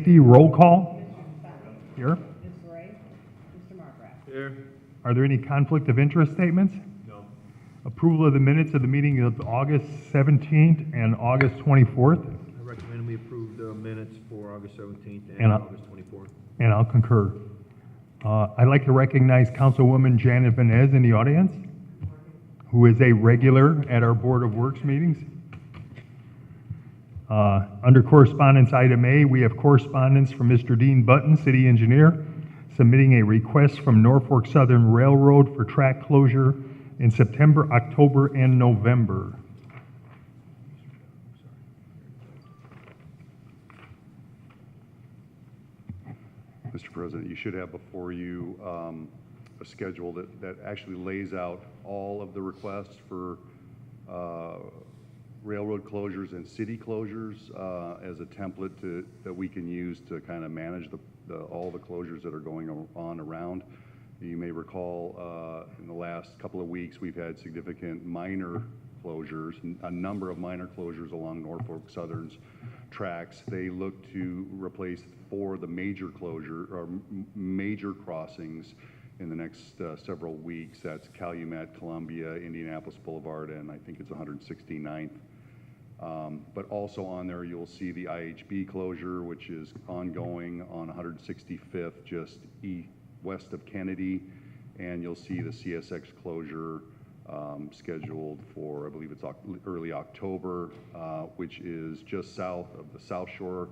Safety, roll call. Here. Ms. Ray, Mr. Markgraf. Here. Are there any conflict of interest statements? No. Approval of the minutes of the meeting of August 17th and August 24th, I recommend we approve the minutes for August 17th And and I- August 24th. and I'll concur. I'd like to recognize Councilwoman Janet Venez in the audience, who is a regular at our Board of Works meetings. Under correspondence item A, we have correspondence from Mr. Dean Button, City Engineer, submitting a request from Norfolk Southern Railroad for track closure in September, October, and November. Mr. President, you should have before you a schedule that actually lays out all of the requests for railroad closures and city closures as a template that we can use to kind of manage all the closures that are going on around. You may recall in the last couple of weeks we've had significant minor closures, a number of minor closures along Norfolk Southern's tracks. They look to replace 4 of the major closure or major crossings in the next several weeks. That's Calumet, Columbia, Indianapolis Boulevard, and I think it's 169th. But also on there you'll see the IHB closure, which is ongoing on 165th, just west of Kennedy, and you'll see the CSX closure scheduled for, I believe it's early October, which is just south of the South Shore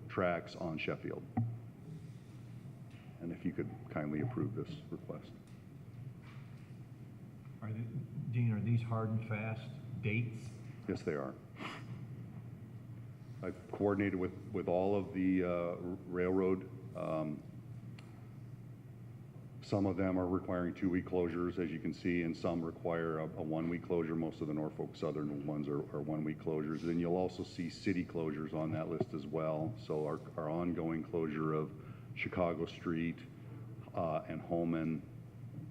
tracks on Sheffield. And if you could kindly approve this request. Dean, are these hard and fast dates? Yes, they are. I've coordinated with all of the railroad. Some of them are requiring 2-week closures, as you can see, and some require a 1-week closure. Most of the Norfolk Southern ones are 1-week closures. And you'll also see city closures on that list as well. So our ongoing closure of Chicago Street and Holman,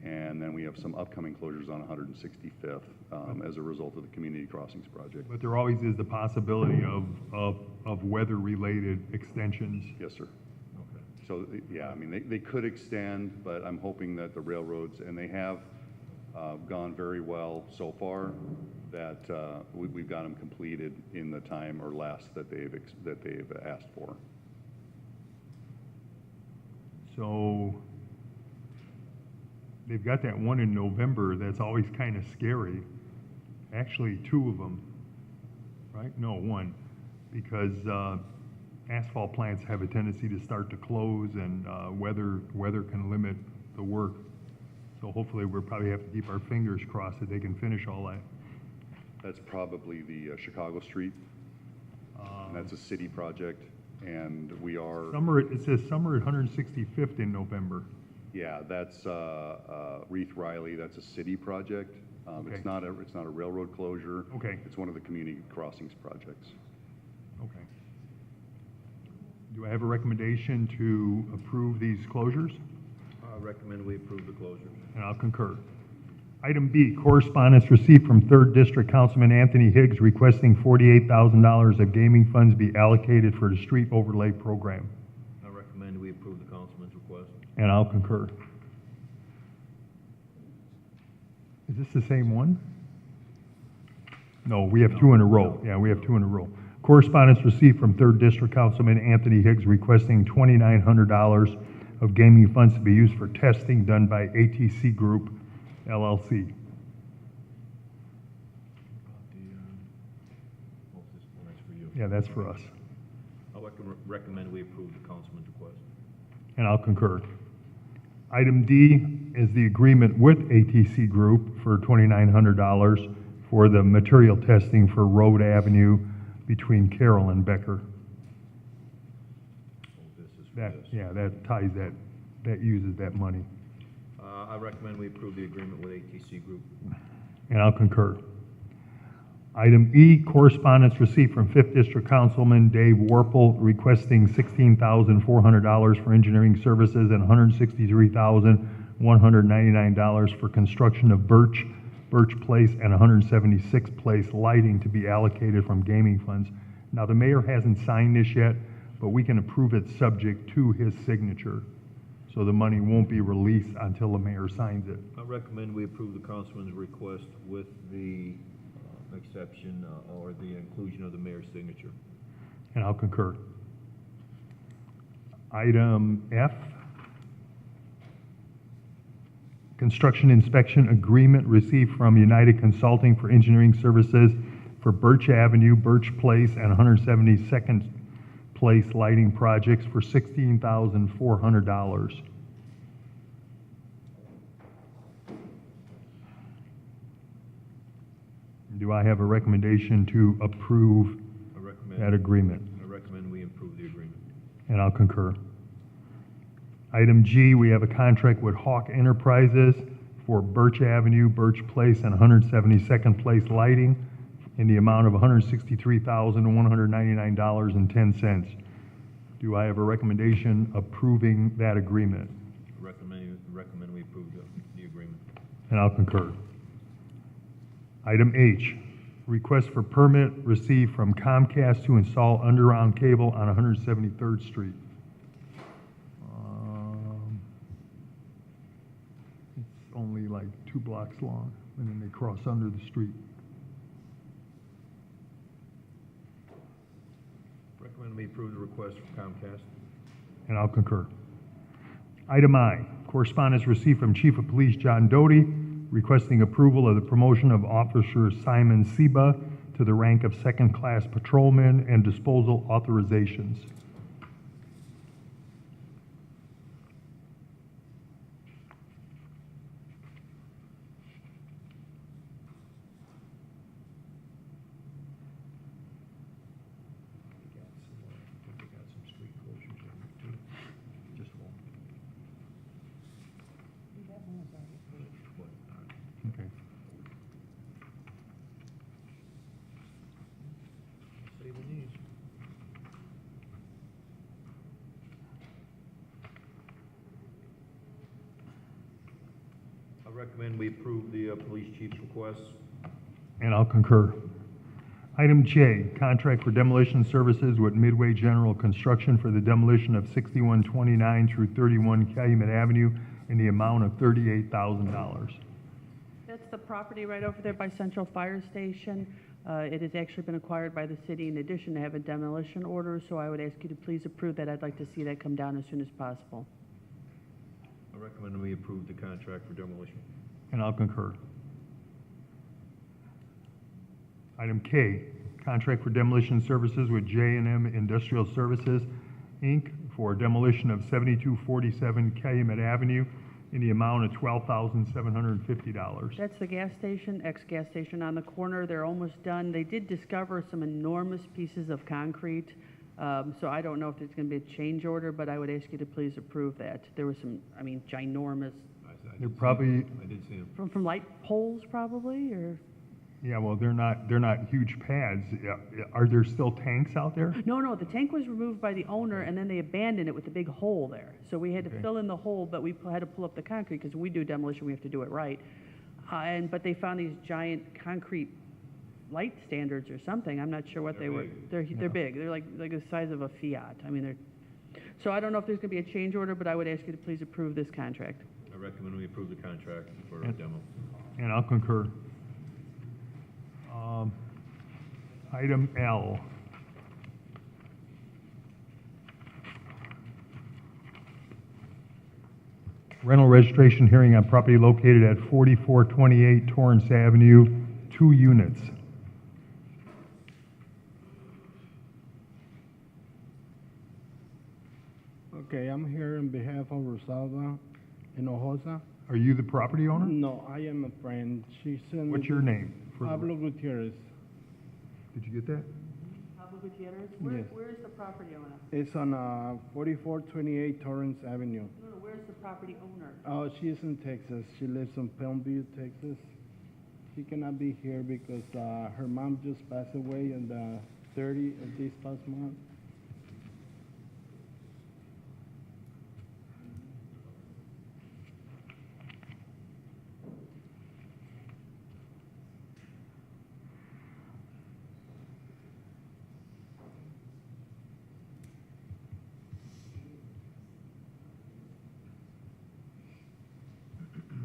and then we have some upcoming closures on 165th as a result of the Community Crossings project. But there always is the possibility of weather-related extensions. Yes, sir. So, yeah, I mean, they could extend, but I'm hoping that the railroads, and they have gone very well so far, that we've got them completed in the time or less that they've asked for. So they've got that one in November that's always kind of scary. Actually, 2 of them, right? No, 1, because asphalt plants have a tendency to start to close, and weather can limit the work. So hopefully we'll probably have to keep our fingers crossed that they can finish all that. That's probably the Chicago Street. And that's a city project, and we are... It says summer at 165th in November. Yeah, that's Reith Riley. That's a city project. Okay. It's not a railroad closure. Okay. It's one of the community crossings projects. Okay. Do I have a recommendation to approve these closures? I recommend we approve the closures. And I'll concur. Item B, correspondence received from 3rd District Councilman Anthony Higgs requesting $48,000 of gaming funds be allocated for the street overlay program. I recommend we approve the councilman's request. And I'll concur. Is this the same one? No, we have 2 in a row. Yeah, we have 2 in a row. Correspondence received from 3rd District Councilman Anthony Higgs requesting $2,900 of gaming funds to be used for testing done by ATC Group, LLC. That's for you. Yeah, that's for us. I recommend we approve the councilman's request. And I'll concur. Item D is the agreement with ATC Group for $2,900 for the material testing for Road Avenue between Carroll and Becker. This is for That, this. yeah, that ties that uses that money. I recommend we approve the agreement with ATC Group. And I'll concur. Item E, correspondence received from 5th District Councilman Dave Warple requesting $16,400 for engineering services and $163,199 for construction of Birch Place and 176th Place lighting to be allocated from gaming funds. Now, the mayor hasn't signed this yet, but we can approve it subject to his signature. So the money won't be released until the mayor signs it. I recommend we approve the councilman's request with the exception or the inclusion of the mayor's signature. And I'll concur. Item F, construction inspection agreement received from United Consulting for engineering services for Birch Avenue, Birch Place, and 172nd Place lighting projects for $16,400. Do I have a recommendation to approve I recommend. that agreement? I recommend we approve the agreement. And I'll concur. Item G, we have a contract with Hawk Enterprises for Birch Avenue, Birch Place, and 172nd Place lighting in the amount of $163,199.10. Do I have a recommendation approving that agreement? I recommend we approve the agreement. And I'll concur. Item H, request for permit received from Comcast to install underground cable on 173rd Street. It's only like 2 blocks long, and then they cross under the street. Recommend we approve the request from Comcast. And I'll concur. Item I, correspondence received from Chief of Police John Doty requesting approval of the promotion of Officer Simon Seba to the rank of second-class patrolman and disposal authorizations. They got some street closures in there too. Just one. That one was already approved. Okay. Say the needs. I recommend we approve the police chief's request. And I'll concur. Item J, contract for demolition services with Midway General Construction for the demolition of 6129 through 31 Calumet Avenue in the amount of $38,000. That's the property right over there by Central Fire Station. It has actually been acquired by the city in addition to have a demolition order, so I would ask you to please approve that. I'd like to see that come down as soon as possible. I recommend we approve the contract for demolition. And I'll concur. Item K, contract for demolition services with J&M Industrial Services, Inc. for demolition of 7247 Calumet Avenue in the amount of $12,750. That's the gas station, ex-gas station on the corner. They're almost done. They did discover some enormous pieces of concrete, so I don't know if there's going to be a change order, but I would ask you to please approve that. There was some, I mean, ginormous, They're probably, I did see him. from light poles probably, or? yeah, well, they're not huge pads. Are there still tanks out there? No, the tank was removed by the owner, and then they abandoned it with a big hole there. So we had to Okay. fill in the hole, but we had to pull up the concrete, because when we do demolition, we have to do it right. But they found these giant concrete light standards or something. I'm not sure what they were. They're big. They're like the size of a Fiat. I mean, so I don't know if there's going to be a change order, but I would ask you to please approve this contract. I recommend we approve the contract for And- demo. And I'll concur. Item L. Rental registration hearing on property located at 4428 Torrance Avenue, 2 units. Okay, I'm here on behalf of Rosalba Hinojosa. Are you the property owner? No, I am a friend. She sent me. What's your name? for the- Pablo Gutierrez. Did you get that? Pablo Gutierrez? Yes. Where is the property owner? It's on 4428 Torrance Avenue. No, where's the property owner? Oh, she is in Texas. She lives in Palmview, Texas. She cannot be here because her mom just passed away on the 30th of this past month.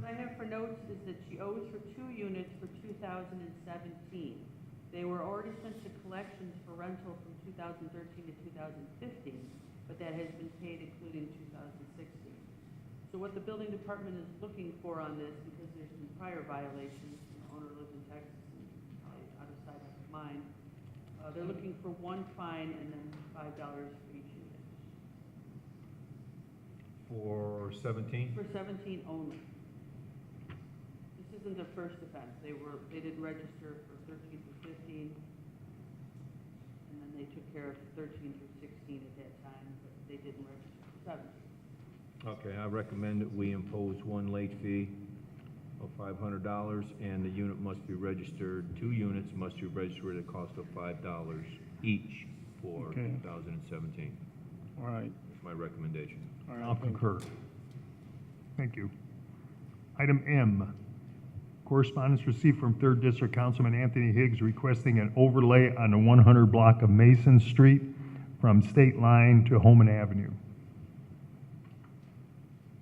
I have for notes is that she owes for 2 units for 2017. They were already sent to collections for rental from 2013 to 2015, but that has been paid including 2016. So what the building department is looking for on this, because there's been prior violations, the owner lives in Texas and probably out of sight, out of mind, they're looking for 1 fine and then $5 for each unit. For 17? For 17 only. This isn't their first offense. They didn't register for 13 through 15, and then they took care of 13 through 16 at that time, but they didn't register for 17. Okay, I recommend that we impose 1 late fee of $500, and the unit must be registered, 2 units must be registered at a cost of $5 each for Okay. 2017. All right. That's my recommendation. All right. I'll thank you. concur. Thank you. Item M, correspondence received from 3rd District Councilman Anthony Higgs requesting an overlay on the 100 block of Mason Street from State Line to Homan Avenue.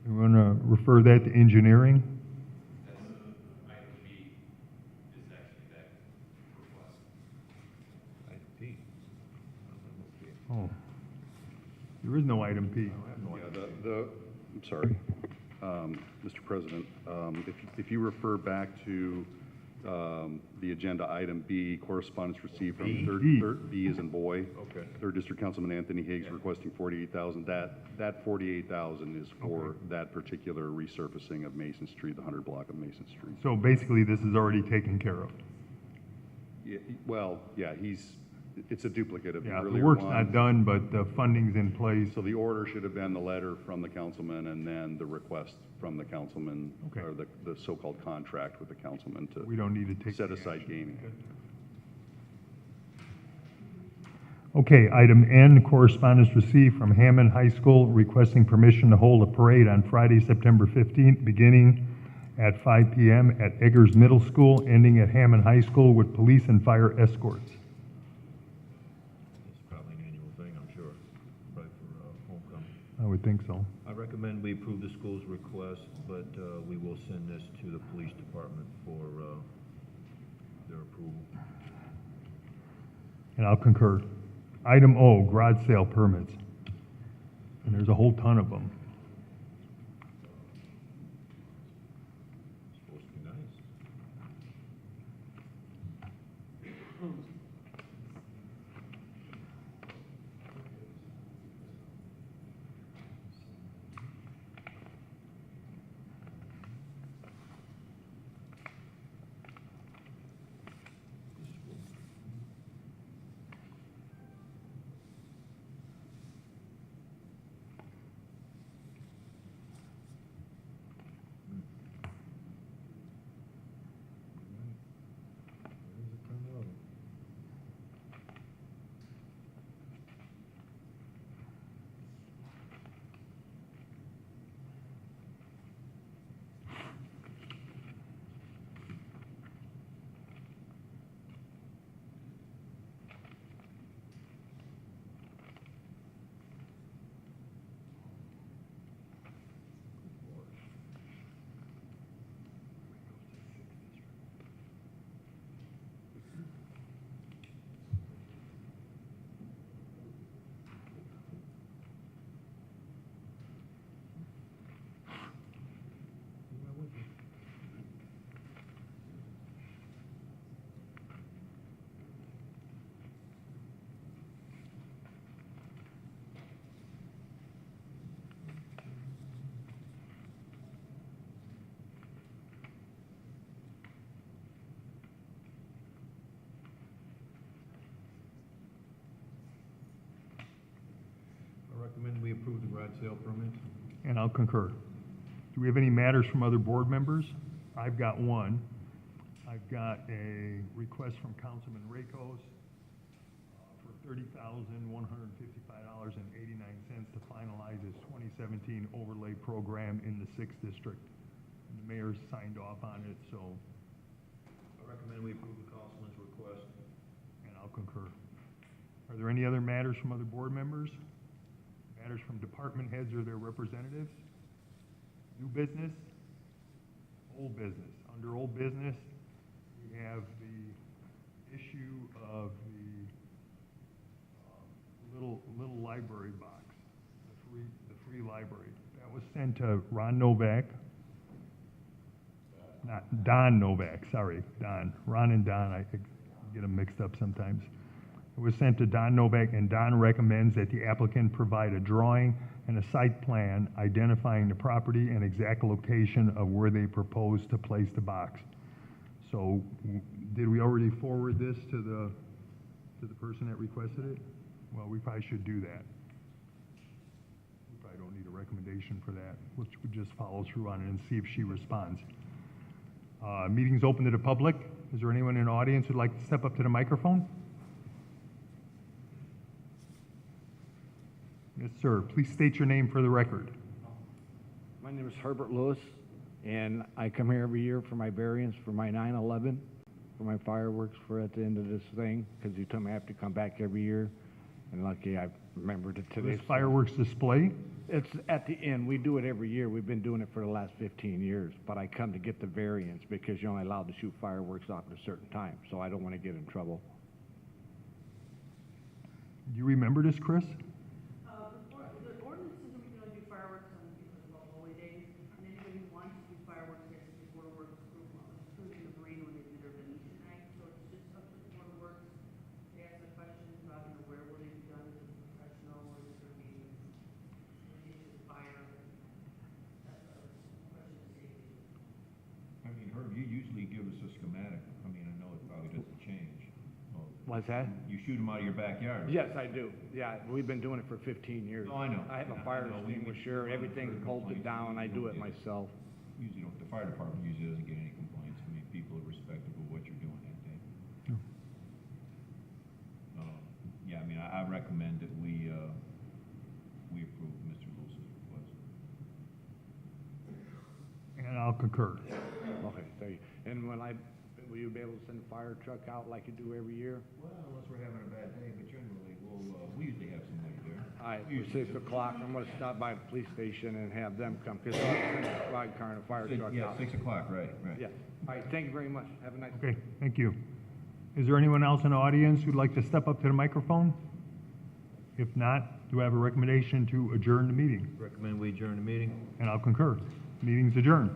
We want to refer that to engineering. Item B is actually that request. Item P. Oh, there is no item P. Yeah, I'm sorry, Mr. President, if you refer back to the agenda item B, correspondence received from B. B as in boy. Okay. 3rd District Councilman Anthony Higgs requesting 48,000. That 48,000 is for Okay. that particular resurfacing of Mason Street, the 100 block of Mason Street. So basically, this is already taken care of. Yeah, well, yeah, it's a duplicate of the Yeah, earlier the work's one. not done, but the funding's in place. So the order should have been the letter from the councilman and then the request from the councilman, Okay. or the so-called contract with the councilman We to don't need to take. set the aside action. gaming. Okay, item N, correspondence received from Hammond High School requesting permission to hold a parade on Friday, September 15th, beginning at 5 p.m. at Eggers Middle School, ending at Hammond High School with police and fire escorts. It's probably an annual thing, I'm sure, probably for homecoming. I would think so. I recommend we approve the school's request, but we will send this to the police department for their approval. And I'll concur. Item O, garage sale permits. And there's a whole ton of them. It's supposed to be nice. I recommend we approve the garage sale permit. And I'll concur. Do we have any matters from other board members? I've got one. I've got a request from Councilman Rakos for $30,155.89 to finalize his 2017 overlay program in the 6th District. And the mayor's signed off on it, so, I recommend we approve the councilman's request. and I'll concur. Are there any other matters from other board members? Matters from department heads or their representatives? New business? Old business. Under old business, we have the issue of the little library box, the free library. That was sent to Ron Novak. Not Don Novak, sorry, Don. Ron and Don, I get them mixed up sometimes. It was sent to Don Novak, and Don recommends that the applicant provide a drawing and a site plan identifying the property and exact location of where they propose to place the box. So, did we already forward this to the person that requested it? Well, we probably should do that. We probably don't need a recommendation for that. We'll just follow through on it and see if she responds. Meeting's open to the public. Is there anyone in the audience who'd like to step up to the microphone? Yes, sir. Please state your name for the record. My name is Herbert Lewis, and I come here every year for my variance for my 9/11, for my fireworks for at the end of this thing, because you told me I have to come back every year. And lucky I remembered it today. This fireworks display? It's at the end. We do it every year. We've been doing it for the last 15 years. But I come to get the variance because you're only allowed to shoot fireworks off at a certain time. So I don't want to get in trouble. Do you remember this, Chris? The ordinance says that we can only do fireworks on because of all holy days, and anybody who wants to do fireworks has to do Board of Works approval, including the Marine when they do their venue tonight, so it's just up to the Board of Works to ask the questions about, where will they be done, is it professional, or is it gonna be related to fire? That's a question of safety. I mean, Herb, you usually give us a schematic. I mean, I know it probably doesn't change. Well, What's that? you shoot them out of your backyard. Yes, I do. Yeah, we've been doing it for 15 years. Oh, I know. I have a Yeah, fire I know. We- extinguisher, everything's bolted down. I do it myself. Usually don't, the fire department usually doesn't get any complaints. I mean, people are respectful of what you're doing that day. Yeah, I mean, I recommend that we approve Mr. Lewis's request. And I'll concur. Okay, thank you. And will you be able to send a fire truck out like you do every year? Well, unless we're having a bad day, but generally, we usually have somebody there. All right, for 6 o'clock, I'm gonna stop by the police station and have them come, because I'll send a flag car and a fire truck Yeah, out. 6 o'clock, right. Yeah, all right, thank you very much. Have a nice day. Okay, thank you. Is there anyone else in the audience who'd like to step up to the microphone? If not, do I have a recommendation to adjourn the meeting? Recommend we adjourn the meeting? And I'll concur. Meeting's adjourned.